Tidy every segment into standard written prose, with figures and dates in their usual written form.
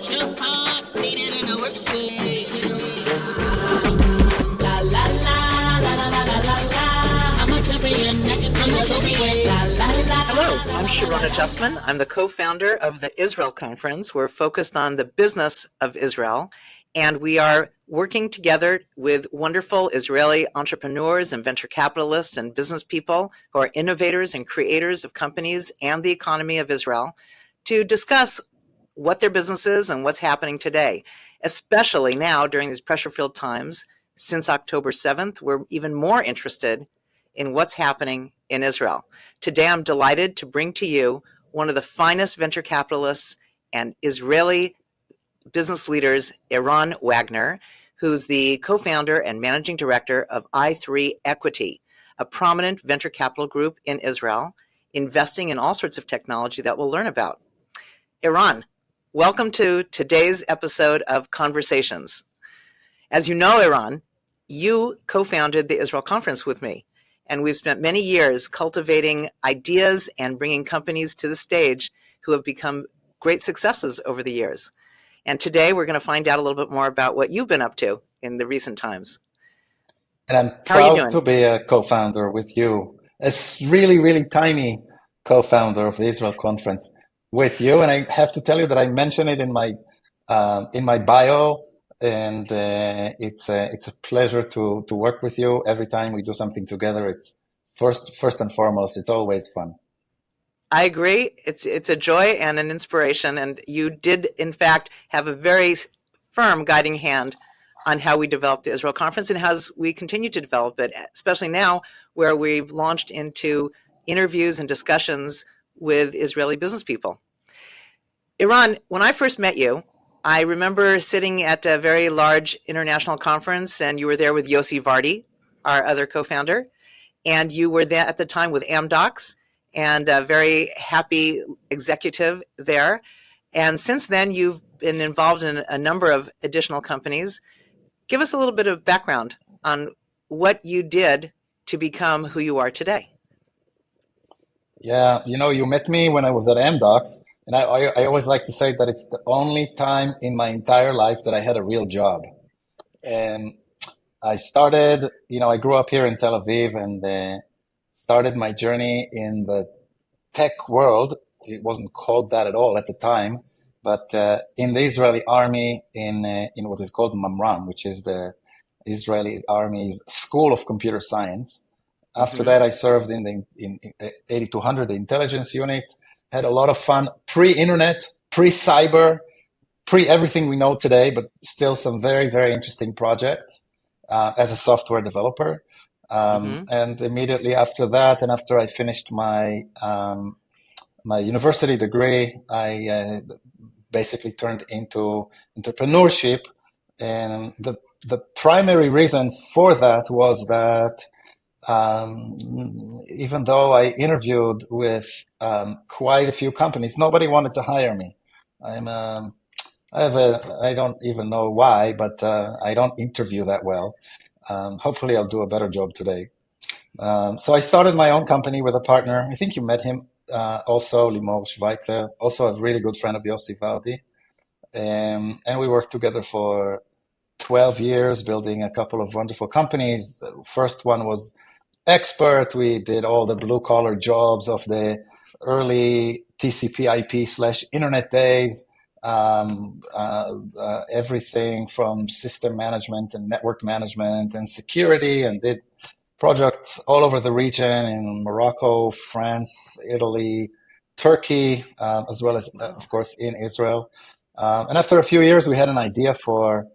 Bless your heart, need it in the worst way. La la la la la la la la la. I'm a champion, I can feel the champion. La la la. Hello, I'm Sharon Adjustman. I'm the co-founder of the Israel Conference. We're focused on the business of Israel, and we are working together with wonderful Israeli entrepreneurs and venture capitalists and business people who are innovators and creators of companies and the economy of Israel to discuss what their business is and what's happening today, especially now during these pressure-filled times. Since October 7th, we're even more interested in what's happening in Israel. Today, I'm delighted to bring to you one of the finest venture capitalists and Israeli business leaders, Eran Wagner, who's the co-founder and managing director of i3 Equity, a prominent venture capital group in Israel, investing in all sorts of technology that we'll learn about. Eran, welcome to today's episode of Conversations. As you know, Eran, you co-founded the Israel Conference with me, and we've spent many years cultivating ideas and bringing companies to the stage who have become great successes over the years. And today we're going to find out a little bit more about what you've been up to in the recent times. And I'm How are you proud doing? to be a co-founder with you. It's really, really tiny co-founder of the Israel Conference with you. And I have to tell you that I mentioned it in my bio, and it's a pleasure to work with you. Every time we do something together, it's first and foremost, it's always fun. I agree. It's a joy and an inspiration. And you did, in fact, have a very firm guiding hand on how we developed the Israel Conference and how we continue to develop it, especially now where we've launched into interviews and discussions with Israeli business people. Eran, when I first met you, I remember sitting at a very large international conference, and you were there with Yossi Vardi, our other co-founder, and you were there at the time with Amdocs, and a very happy executive there. And since then, you've been involved in a number of additional companies. Give us a little bit of background on what you did to become who you are today. Yeah, you met me when I was at Amdocs, and I always like to say that it's the only time in my entire life that I had a real job. And I started, I grew up here in Tel Aviv and started my journey in the tech world. It wasn't called that at all at the time, but in the Israeli army in what is called Mamram, which is the Israeli Army's School of Computer Science. After that, I served in 8200, the intelligence unit. Had a lot of fun, pre-internet, pre-cyber, pre-everything we know today, but still some very, very interesting projects as a software developer. And immediately after that, and after I finished my university degree, I basically turned into entrepreneurship. And the primary reason for that was that even though I interviewed with quite a few companies, nobody wanted to hire me. I don't even know why, but I don't interview that well. Hopefully I'll do a better job today. So I started my own company with a partner. I think you met him also, Limor Schweitzer, also a really good friend of Yossi Vardi. And we worked together for 12 years, building a couple of wonderful companies. The first one was Expert. We did all the blue collar jobs of the early TCP/IP/internet days. Everything from system management and network management and security, and did projects all over the region in Morocco, France, Italy, Turkey, as well as, of course, in Israel. And after a few years, we had an idea for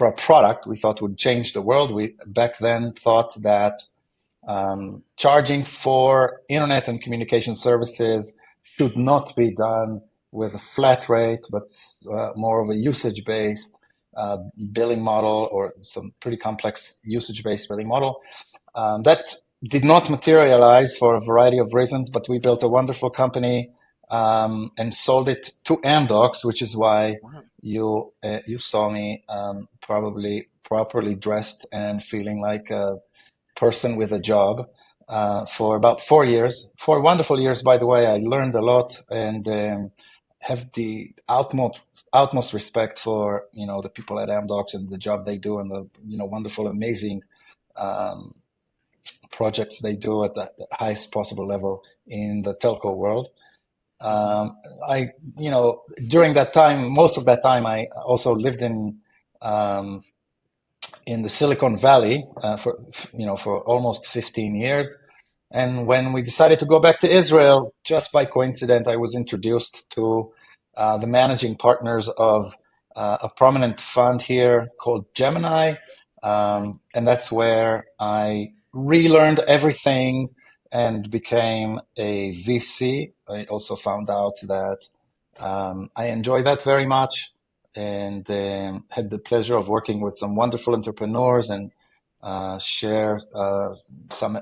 a product we thought would change the world. We back then thought that charging for internet and communication services should not be done with a flat rate, but more of a usage-based billing model, or some pretty complex usage-based billing model. That did not materialize for a variety of reasons, but we built a wonderful company and sold it to Amdocs, which is why you saw me probably properly dressed and feeling like a person with a job for about 4 years. 4 wonderful years, by the way. I learned a lot, and have the utmost respect for the people at Amdocs and the job they do and the wonderful, amazing projects they do at the highest possible level in the telco world. I during that time, most of that time, I also lived in the Silicon Valley for almost 15 years. And when we decided to go back to Israel, just by coincidence, I was introduced to the managing partners of a prominent fund here called Gemini. And that's where I relearned everything and became a VC. I also found out that I enjoy that very much, and had the pleasure of working with some wonderful entrepreneurs and share some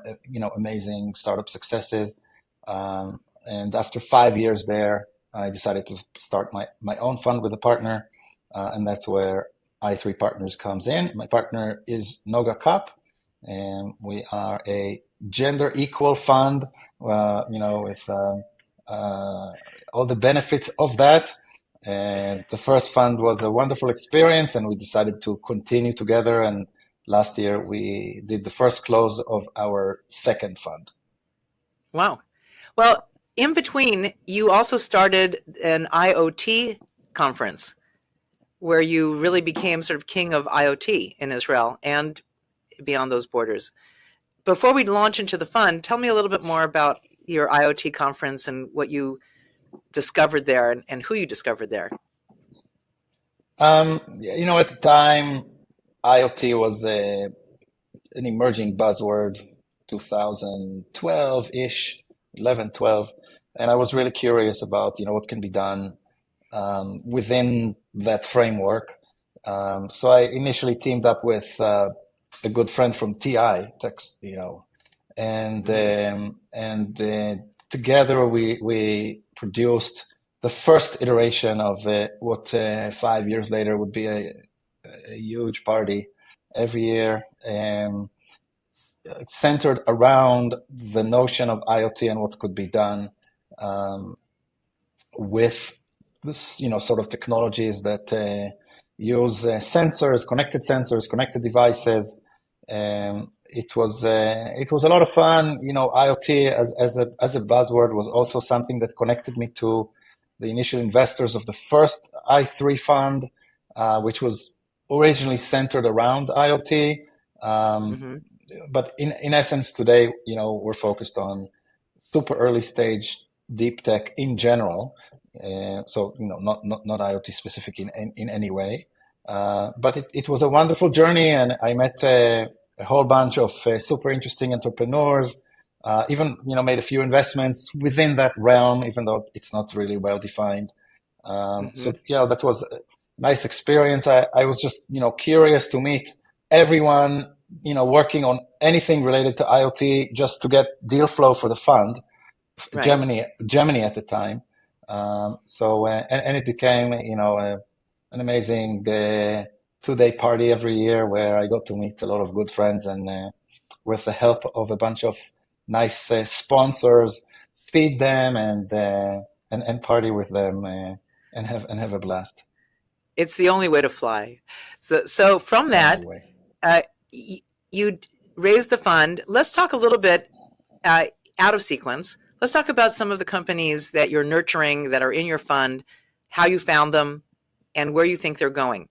amazing startup successes. And after 5 years there, I decided to start my own fund with a partner, and that's where i3 Partners comes in. My partner is Noga Cup, and we are a gender equal fund, with all the benefits of that. And the first fund was a wonderful experience, and we decided to continue together. And last year we did the first close of our second fund. Wow. Well, in between, you also started an IoT conference where you really became sort of king of IoT in Israel and beyond those borders. Before we launch into the fund, tell me a little bit more about your IoT conference and what you discovered there and who you discovered there. At the time, IoT was an emerging buzzword, 2012-ish, 11, 12. And I was really curious about, what can be done within that framework. So I initially teamed up with a good friend from TI, and together we produced the first iteration of what 5 years later would be a huge party every year, centered around the notion of IoT and what could be done with this, sort of technologies that use sensors, connected devices. It was a lot of fun. IoT as a buzzword was also something that connected me to the initial investors of the first i3 fund, which was originally centered around IoT. But in essence, today, we're focused on super early stage deep tech in general. So, not IoT specific in any way. But it was a wonderful journey, and I met a whole bunch of super interesting entrepreneurs, even, made a few investments within that realm, even though it's not really well defined. So, that was a nice experience. I was just, curious to meet everyone, working on anything related to IoT just to get deal flow for the fund, right. Gemini at the time. So it became, an amazing 2-day party every year where I got to meet a lot of good friends and with the help of a bunch of nice sponsors, feed them and party with them and have a blast. It's the only way to fly. So from that, you raised the fund. Let's talk a little bit out of sequence. Let's talk about some of the companies that you're nurturing that are in your fund, how you found them, and where you think they're going.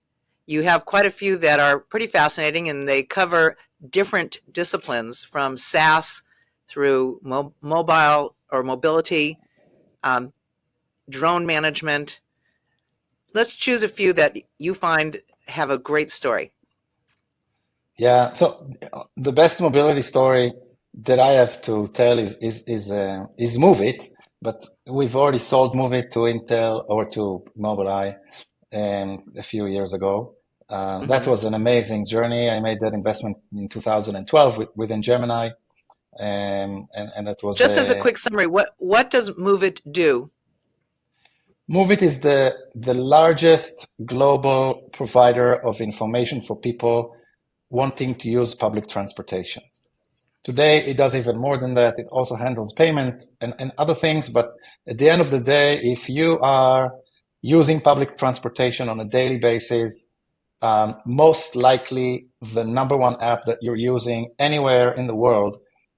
You have quite a few that are pretty fascinating, and they cover different disciplines from SaaS through mobile or mobility, drone management. Let's choose a few that you find have a great story. Yeah, so the best mobility story that I have to tell is Move It, but we've already sold Move It to Intel or to Mobileye a few years ago. That was an amazing journey. I made that investment in 2012 within Gemini, and that was just as a quick summary. What does Move It do? Move It is the largest global provider of information for people wanting to use public transportation. Today, it does even more than that. It also handles payment and other things. But at the end of the day, if you are using public transportation on a daily basis, most likely the number one app that you're using anywhere in the world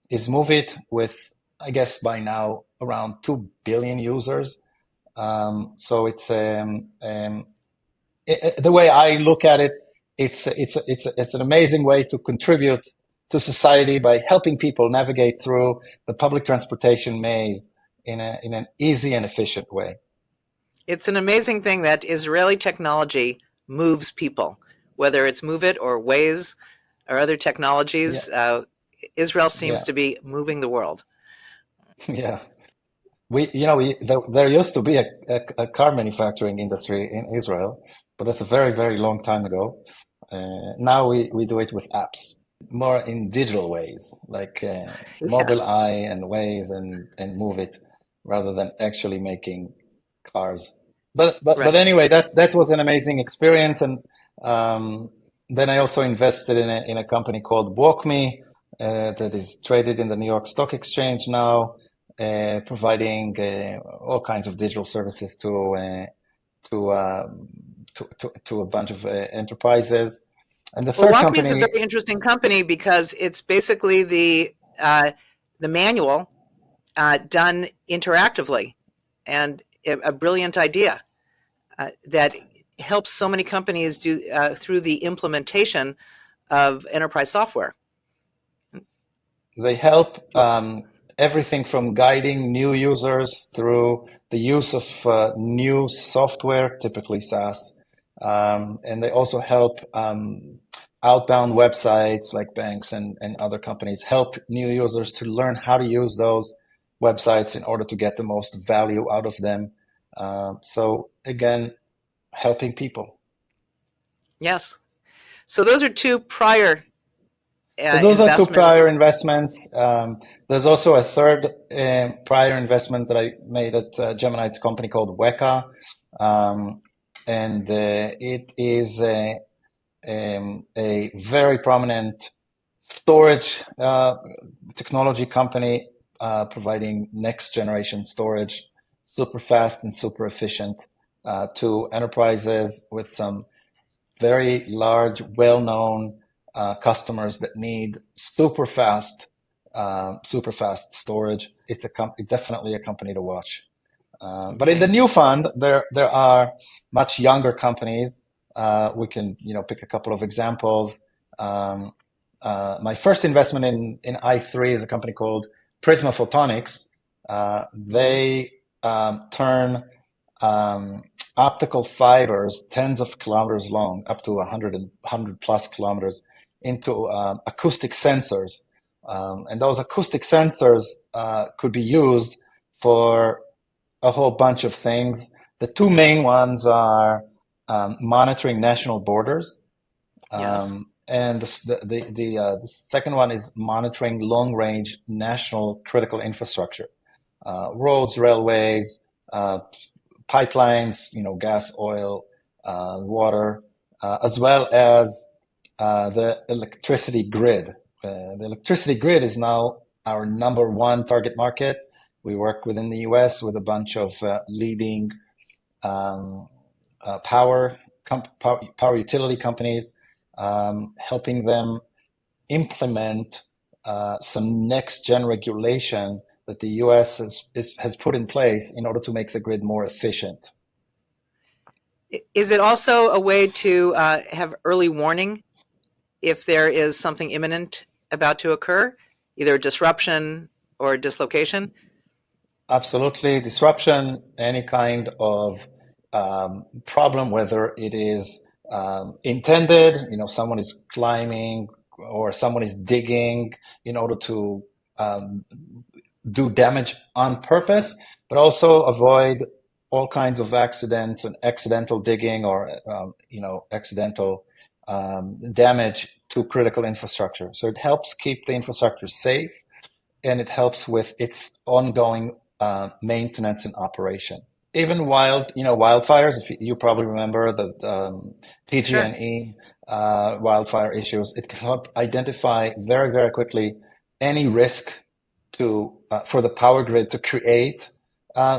is Move It with, I guess by now, around 2 billion users. So it's the way I look at it, it's an amazing way to contribute to society by helping people navigate through the public transportation maze in an easy and efficient way. It's an amazing thing that Israeli technology moves people, whether it's Move It or Waze or other technologies. Yeah, Israel seems yeah, to be moving the world. yeah. There used to be a car manufacturing industry in Israel, but that's a very, very long time ago. Now we do it with apps, more in digital ways, like Yes, Mobileye and Waze and Move It, rather than actually making cars. But right. anyway, that was an amazing experience, and um, then I also invested in a company called WalkMe that is traded in the New York Stock Exchange now, providing all kinds of digital services to, uh, to a bunch of enterprises. And the Well, third WalkMe is a company, very interesting company because it's basically the manual done interactively, and a brilliant idea that helps so many companies do through the implementation of enterprise software. they help everything from guiding new users through the use of new software, typically SaaS. And they also help outbound websites like banks and other companies help new users to learn how to use those websites in order to get the most value out of them. So again, helping people. Yes. So those are two prior So those are two investments. prior investments. There's also a third prior investment that I made at Gemini's company called Weka, and it is a very prominent storage technology company providing next generation storage, super fast and super efficient to enterprises with some very large, well-known customers that need super fast storage. It's definitely a company to watch. But in the Okay. new fund, there are much younger companies. We can pick a couple of examples. Um, my first investment in I3 is a company called Prisma Photonics. Hmm. They turn um, optical fibers tens of kilometers long, up to 100 plus kilometers, into acoustic sensors. And those acoustic sensors could be used for a whole bunch of things. The two main ones are monitoring national borders, Yes. and the second one is monitoring long-range national critical infrastructure, roads, railways, pipelines, gas, oil, water, as well as the electricity grid. The electricity grid is now our number one target market. We work within the US with a bunch of leading um, power utility companies, helping them implement some next gen regulation that the US has put in place in order to make the grid more efficient. Is it also a way to have early warning if there is something imminent about to occur, either a disruption or a dislocation? Absolutely. Disruption, any kind of problem, whether it is intended, someone is climbing or someone is digging in order to um, do damage on purpose, but also avoid all kinds of accidents and accidental digging or accidental damage to critical infrastructure. So it helps keep the infrastructure safe, and it helps with its ongoing maintenance and operation. Even wildfires, if you probably remember the Sure. PG&E wildfire issues, it can help identify very, very quickly any risk to for the power grid to create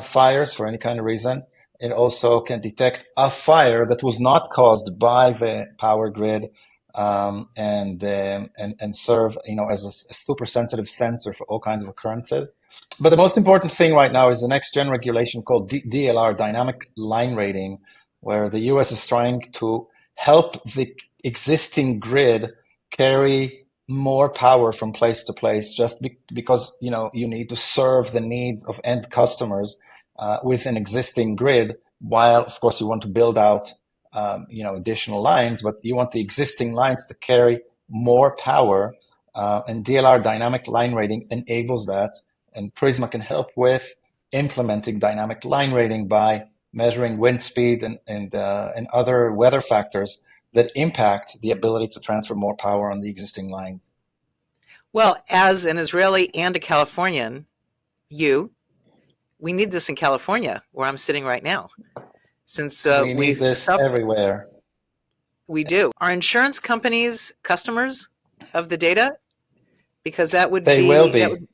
fires for any kind of reason. It also can detect a fire that was not caused by the power grid, and serve as a super sensitive sensor for all kinds of occurrences. But the most important thing right now is the next gen regulation called DLR, Dynamic Line Rating, where the US is trying to help the existing grid carry more power from place to place, just because you need to serve the needs of end customers with an existing grid. While of course you want to build out additional lines, but you want the existing lines to carry more power, and DLR Dynamic Line Rating enables that, and Prisma can help with implementing dynamic line rating by measuring wind speed and other weather factors that impact the ability to transfer more power on the existing lines. Well, as an Israeli and a Californian, we need this in California, where I'm sitting right now. Since we need this everywhere. We do. Are insurance companies customers of the data? Because that would They be... will be.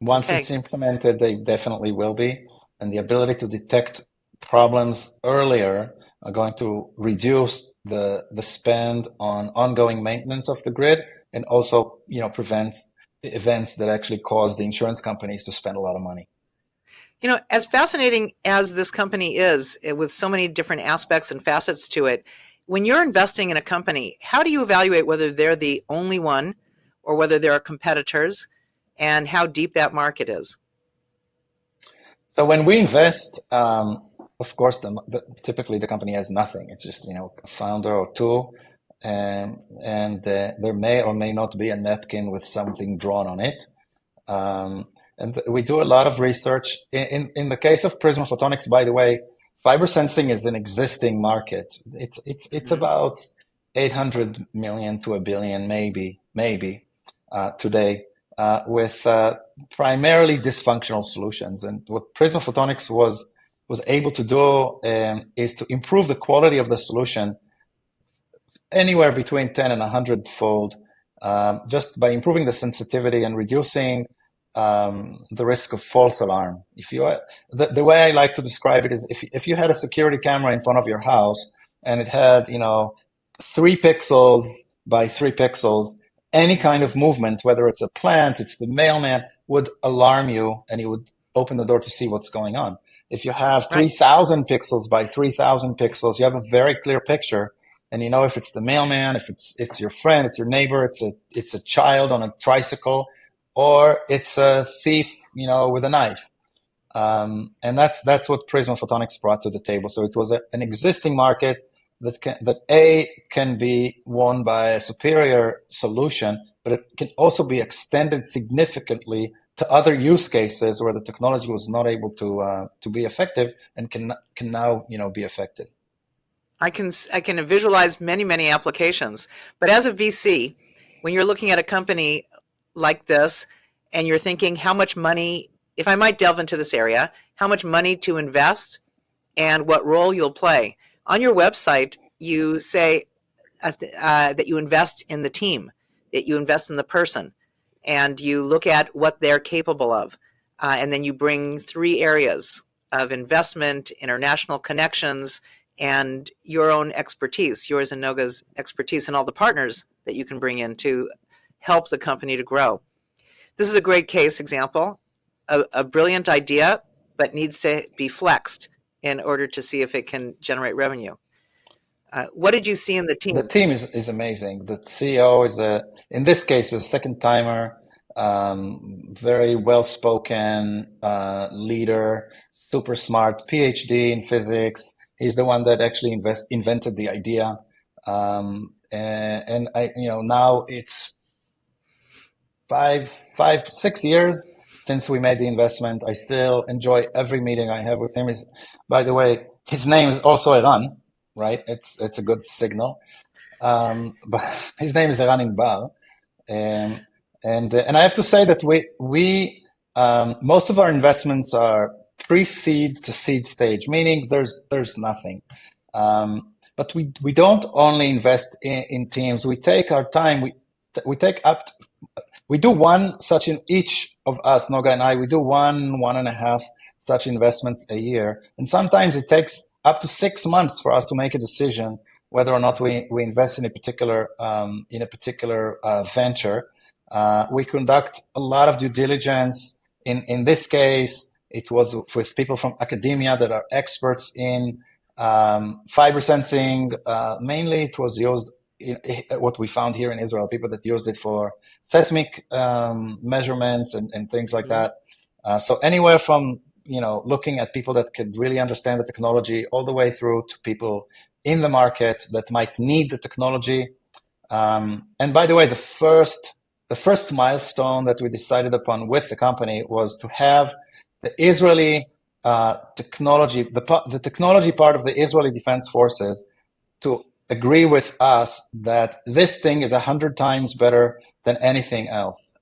Once Okay. it's implemented, they definitely will be. And the ability to detect problems earlier are going to reduce the spend on ongoing maintenance of the grid, and also prevents events that actually cause the insurance companies to spend a lot of money. As fascinating as this company is, with so many different aspects and facets to it, when you're investing in a company, how do you evaluate whether they're the only one or whether there are competitors, and how deep that market is? So when we invest, of course, typically the company has nothing. It's just a founder or two, and there may or may not be a napkin with something drawn on it. And we do a lot of research. In the case of Prisma Photonics, by the way, fiber sensing is an existing market. It's about 800 million to a billion, maybe today, with primarily dysfunctional solutions. And what Prisma Photonics was able to do is to improve the quality of the solution anywhere between 10 and 100 fold, just by improving the sensitivity and reducing the risk of false alarm. The way I like to describe it is, if you had a security camera in front of your house and it had 3 pixels by 3 pixels, any kind of movement, whether it's a plant, it's the mailman, would alarm you, and you would open the door to see what's going on. If you have 3,000 pixels by 3,000 pixels, you have a very clear picture, and you know if it's the mailman, if it's your friend, it's your neighbor, it's a child on a tricycle, or it's a thief, with a knife. And that's what Prisma Photonics brought to the table. So it was an existing market that can be won by a superior solution, but it can also be extended significantly to other use cases where the technology was not able to be effective, and can now be effective. I can visualize many applications, but as a VC, when you're looking at a company like this and you're thinking how much money, if I might delve into this area, how much money to invest and what role you'll play. On your website, you say that you invest in the team, that you invest in the person, and you look at what they're capable of. And then you bring 3 areas of investment, international connections, and your own expertise, yours and Noga's expertise, and all the partners that you can bring in to help the company to grow. This is a great case example, a brilliant idea, but needs to be flexed in order to see if it can generate revenue. What did you see in the team? The team is amazing. The CEO is in this case, a second timer, very well-spoken leader, super smart, PhD in physics. He's the one that actually invented the idea. And I, now it's 6 years since we made the investment. I still enjoy every meeting I have with him. By the way, his name is also Eran, right? It's a good signal. But his name is Eran Wagner. And I have to say that we most of our investments are pre-seed to seed stage, meaning there's nothing. But we don't only invest in teams. We take our time. We take we do one such in each of us, Noga and I, we do one and a half such investments a year. And sometimes it takes up to 6 months for us to make a decision whether or not we invest in a particular venture. We conduct a lot of due diligence. In this case, it was with people from academia that are experts in fiber sensing. Mainly, it was used what we found here in Israel, people that used it for seismic measurements and things like that. So anywhere from looking at people that could really understand the technology, all the way through to people in the market that might need the technology. And by the way, the first milestone that we decided upon with the company was to have the Israeli technology, the technology part of the Israeli Defense Forces, to agree with us that this thing is 100 times better than anything else.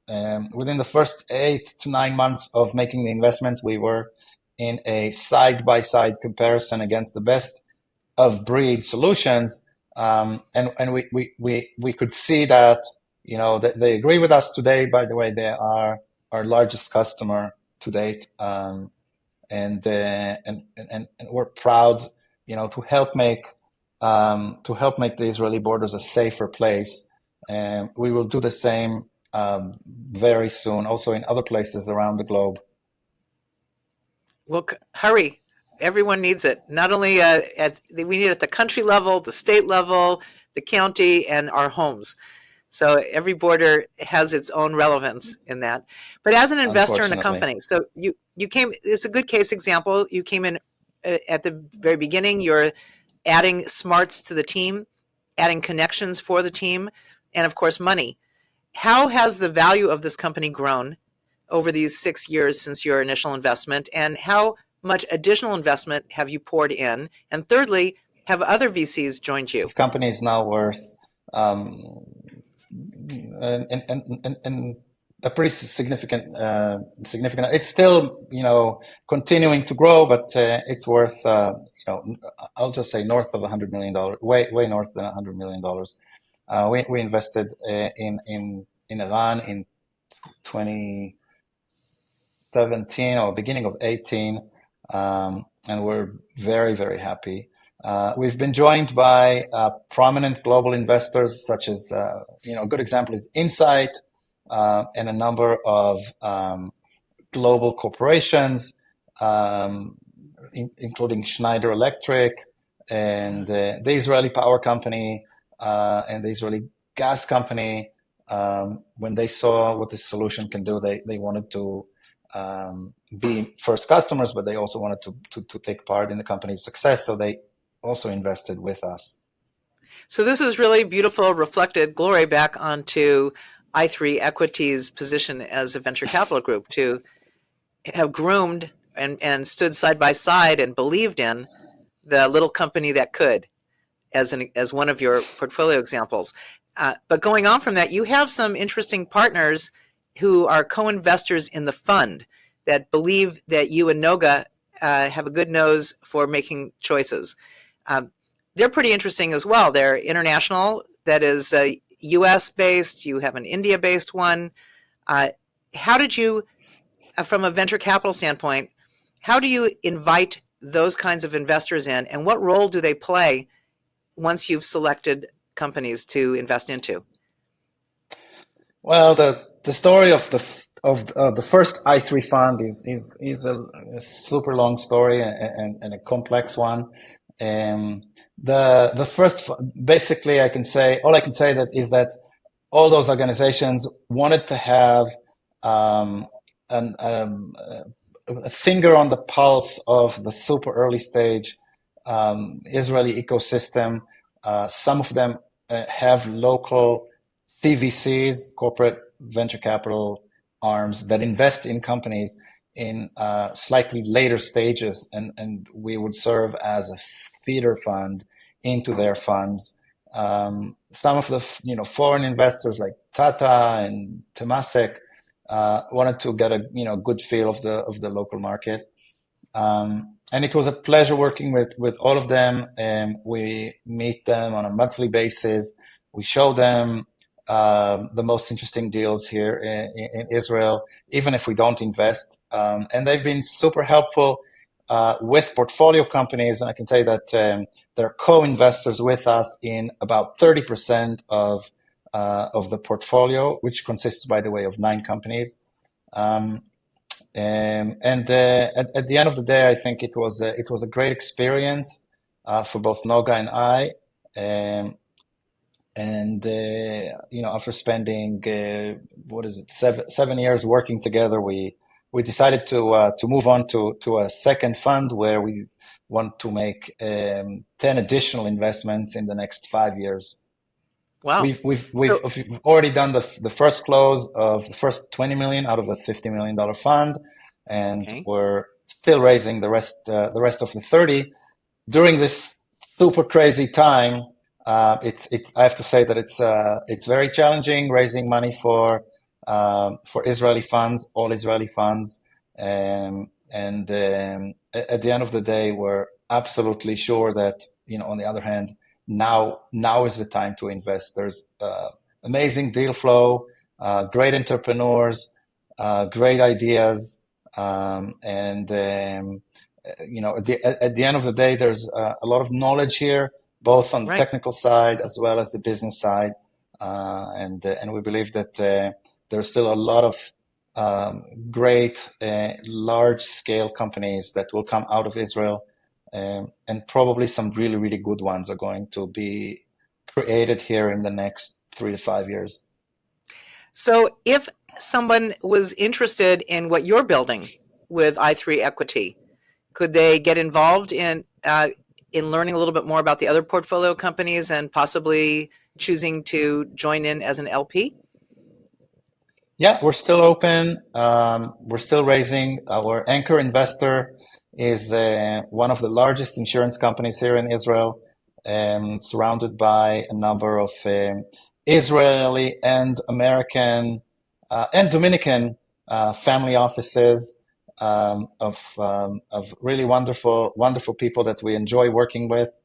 Within the first 8 to 9 months of making the investment, we were in a side-by-side comparison against the best of breed solutions, and we could see that that they agree with us today. By the way, they are our largest customer to date, and we're proud to help make the Israeli borders a safer place. And we will do the same very soon, also in other places around the globe. Well, hurry. Everyone needs it. Not only we need it at the country level, the state level, the county, and our homes. So every border has its own relevance in that. But as an investor in a company, so you came, it's a good case example. You came in at the very beginning. You're adding smarts to the team, adding connections for the team, and of course, money. How has the value of this company grown over these 6 years since your initial investment, and how much additional investment have you poured in? And thirdly, have other VCs joined you? This company is now worth and a pretty significant. It's still continuing to grow, but it's worth I'll just say north of $100 million, way north than $100 million. We invested in Eran in 2017 or beginning of 18, and we're very, very happy. We've been joined by prominent global investors, such as a good example is Insight, and a number of global corporations, including Schneider Electric and the Israeli power company and the Israeli gas company. When they saw what this solution can do, they wanted to be first customers, but they also wanted to take part in the company's success. So they also invested with us. So this is really beautiful, reflected glory back onto i3 Equity's position as a venture capital group to have groomed and stood side by side and believed in the little company that could, as one of your portfolio examples. But going on from that, you have some interesting partners who are co-investors in the fund that believe that you and Noga have a good nose for making choices. They're pretty interesting as well. They're international, that is US-based. You have an India-based one. How did you, from a venture capital standpoint, how do you invite those kinds of investors in, and what role do they play once you've selected companies to invest into? Well, the story of the first i3 fund is a super long story and a complex one. The first, basically, all I can say that all those organizations wanted to have a finger on the pulse of the super early stage Israeli ecosystem. Some of them have local CVCs, corporate venture capital arms, that invest in companies in slightly later stages, and we would serve as a feeder fund into their funds. Some of the foreign investors like Tata and Temasek wanted to get a good feel of the local market, and it was a pleasure working with all of them. And we meet them on a monthly basis. We show them the most interesting deals here in Israel, even if we don't invest. And they've been super helpful with portfolio companies. And I can say that they're co-investors with us in about 30% of the portfolio, which consists, by the way, of 9 companies. At the end of the day, I think it was a great experience for both Noga and I. After spending what is it, 7 years working together, we decided to move on to a second fund where we want to make 10 additional investments in the next 5 years. Wow. We've already done the first close of the first 20 million out of a $50 million fund, and we're still raising the rest of the 30 during this super crazy time. I have to say that it's very challenging raising money for Israeli funds, all Israeli funds, and at the end of the day, we're absolutely sure that, on the other hand, now is the time to invest. There's amazing deal flow, great entrepreneurs, great ideas, at the end of the day, there's a lot of knowledge here, both on the technical side as well as the business side, and we believe that there's still a lot of great large-scale companies that will come out of Israel, and probably some really, really good ones are going to be created here in the next 3 to 5 years. So if someone was interested in what you're building with i3 Equity, could they get involved in learning a little bit more about the other portfolio companies and possibly choosing to join in as an LP? Yeah, we're still open. We're still raising. Our anchor investor is one of the largest insurance companies here in Israel, surrounded by a number of Israeli and American and Dominican family offices of really wonderful people that we enjoy working with.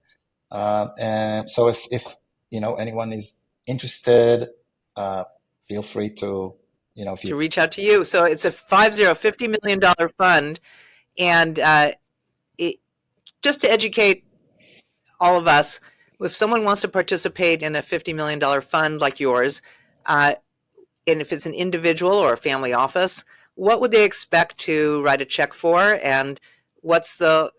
And so if anyone is interested, feel free to to reach out to you. So it's a $50 million fund, and just to educate all of us, if someone wants to participate in a $50 million fund like yours, and if it's an individual or a family office, what would they expect to write a check for, and what's the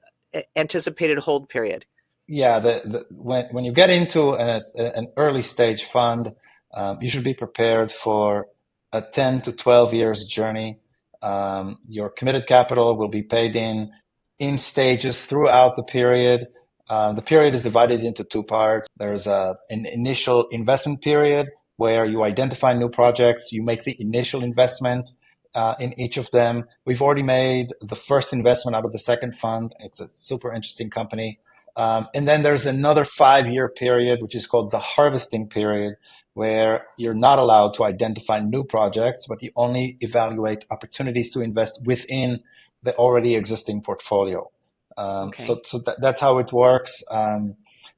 anticipated hold period? Yeah, when you get into an early stage fund, you should be prepared for a 10 to 12 years journey. Your committed capital will be paid in stages throughout the period. The period is divided into 2 parts. There's an initial investment period where you identify new projects, you make the initial investment in each of them. We've already made the first investment out of the second fund. It's a super interesting company. And then there's another 5-year period, which is called the harvesting period, where you're not allowed to identify new projects, but you only evaluate opportunities to invest within the already existing portfolio. So that's how it works.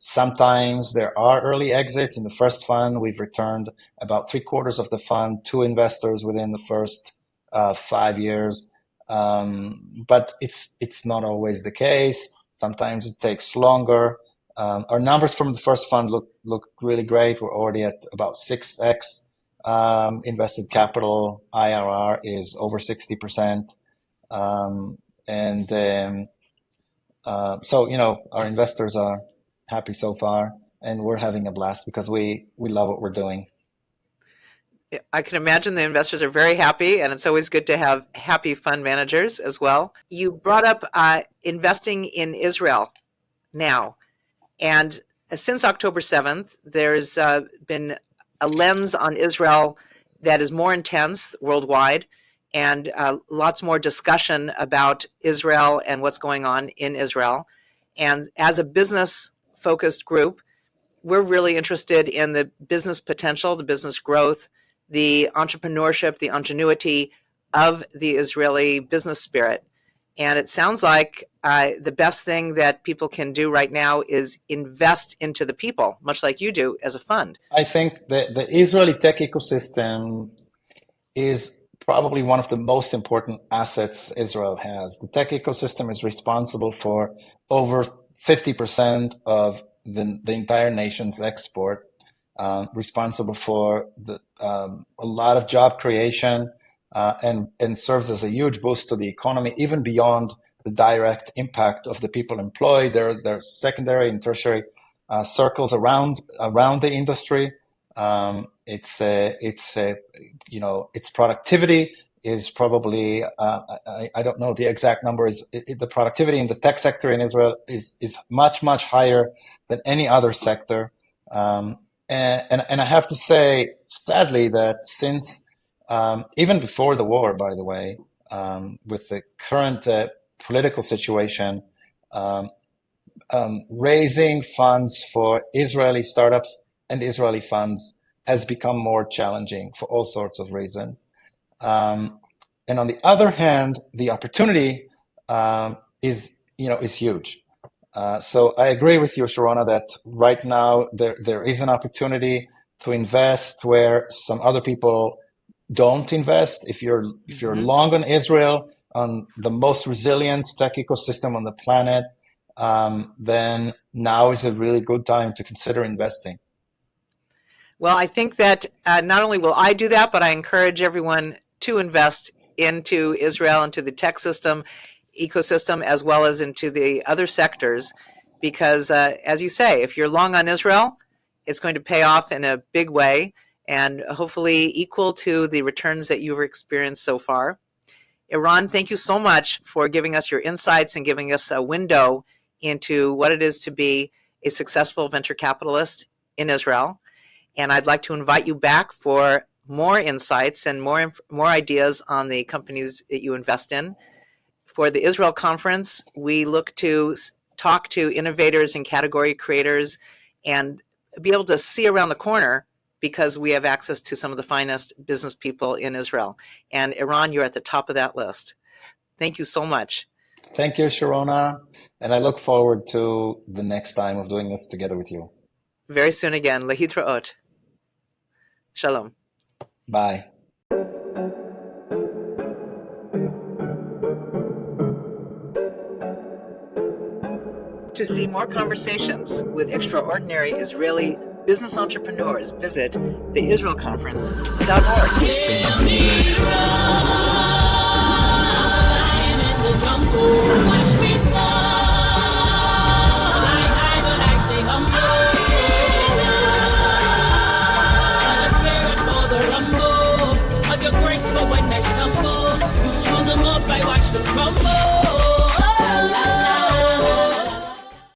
Sometimes there are early exits. In the first fund, we've returned about 3/4 of the fund to investors within the first 5 years. But it's not always the case. Sometimes it takes longer. Our numbers from the first fund look really great. We're already at about 6x invested capital. IRR is over 60%. So our investors are happy so far, and we're having a blast because we love what we're doing. I can imagine the investors are very happy, and it's always good to have happy fund managers as well. You brought up investing in Israel now, and since October 7th, there's been a lens on Israel that is more intense worldwide, and lots more discussion about Israel and what's going on in Israel. And as a business-focused group, we're really interested in the business potential, the business growth, the entrepreneurship, the ingenuity of the Israeli business spirit. And it sounds like the best thing that people can do right now is invest into the people, much like you do as a fund. I think the Israeli tech ecosystem is probably one of the most important assets Israel has. The tech ecosystem is responsible for over 50% of the entire nation's export, responsible for a lot of job creation, and serves as a huge boost to the economy, even beyond the direct impact of the people employed. There are secondary and tertiary circles around the industry. Its productivity is probably I don't know the exact number. The productivity in the tech sector in Israel is much higher than any other sector. And I have to say, sadly, that since even before the war, by the way, with the current political situation, raising funds for Israeli startups and Israeli funds has become more challenging for all sorts of reasons. And on the other hand, the opportunity is huge. So I agree with you, Sharona, that right now there is an opportunity to invest where some other people don't invest. If you're long on Israel, on the most resilient tech ecosystem on the planet, then now is a really good time to consider investing. Well, I think that not only will I do that, but I encourage everyone to invest into Israel, into the tech ecosystem, as well as into the other sectors, because as you say, if you're long on Israel, it's going to pay off in a big way and hopefully equal to the returns that you've experienced so far. Eran, thank you so much for giving us your insights and giving us a window into what it is to be a successful venture capitalist in Israel. And I'd like to invite you back for more insights and more ideas on the companies that you invest in. For the Israel conference, we look to talk to innovators and category creators and be able to see around the corner, because we have access to some of the finest business people in Israel. And Eran, you're at the top of that list. Thank you so much. Thank you, Sharona. And I look forward to the next time of doing this together with you. Very soon again. Lehitraot. Shalom. Bye. To see more conversations with extraordinary Israeli business entrepreneurs, visit theisraelconference.org. I am in the jungle.